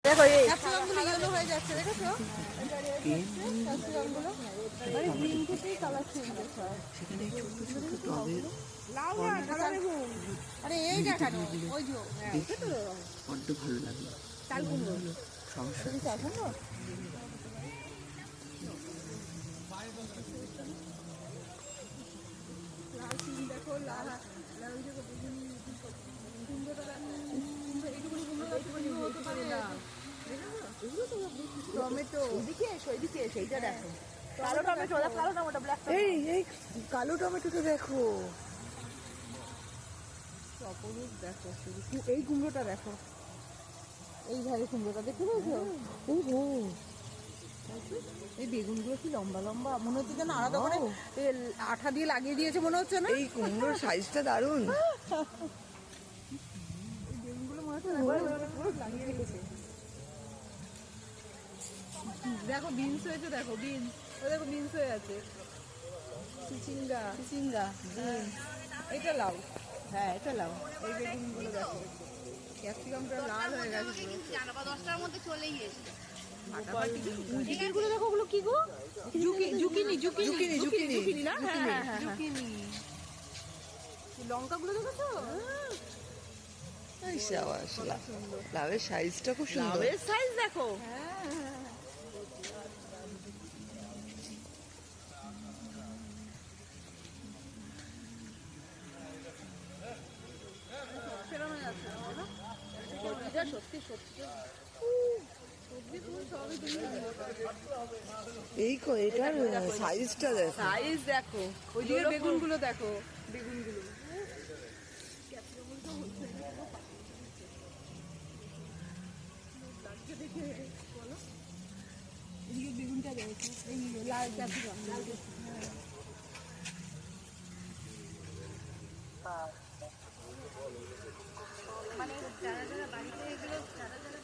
দেখো এই ক্যাপসিকামগুলো ইয়েলো হয়ে যাচ্ছে, দেখেছো? ক্যাপসিকামগুলো মানে গ্রিন থেকেই কালার চেঞ্জ হচ্ছে। সেখানে ছোট ছোট টবের লাউ না সাদা বেগুন। আরে এই দেখানো ওই যে দেখে বড্ড ভালো লাগলো। চাল কুমড়ো সমস্যা তুমি চাল কুমড়ো লাল সিম দেখো, লাল লাল যে বেগুন কুমড়োটা দেখো, এইটুকুনি কুমড়ো গাছগুলো হতে পারে না। টমেটো এদিকে এসো, এদিকে এসো, এইটা দেখো কালো টমেটো, কালো টমেটো ব্ল্যাক টমেটো। এই কালো টমেটোটা দেখো, অপরূপ দেখো, এই কুমড়োটা দেখো, এই ধারে কুমড়োটা দেখতে পেয়েছো? ওহো এই বেগুনগুলো কি লম্বা লম্বা মনে হচ্ছে, যেন আলাদা করে আঠা দিয়ে লাগিয়ে দিয়েছে মনে হচ্ছে না? এই কুমড়োর সাইজটা দারুণ। বেগুনগুলো মনে হচ্ছে পুরো লাগিয়ে রেখেছে। দেখো বিনস হয়েছে, দেখো বিনস, ও দেখো বিনস হয়ে আছে, চিচিঙ্গা চিচিঙ্গা বিনস, এটা লাউ, হ্যাঁ এটা লাউ। এই বেগুনগুলো দেখো, ক্যাপসিকামটা লাল হয়ে গেছে পুরো। 10টার মধ্যে চলেই এসেছে। গুলো দেখো, ওগুলো কি গো? জুকিনি জুকিনি জুকিনি জুকিনি না? হ্যাঁ হ্যাঁ হ্যাঁ জুকিনি। লঙ্কাগুলো দেখেছো? এই সাবাস, লাউয়ের সাইজটা খুব সুন্দর। লাউয়ের সাইজ দেখো, সত্যি সত্যি এই এটার সাইজটা দেখো, সাইজ দেখো, ওইদিকে বেগুনগুলো দেখো, বেগুনগুলো এদিকে বেগুনটা রয়েছে, এই লাল ক্যাপসিকাম, লাল মানে যারা যারা বাড়িতে এগুলো যারা যারা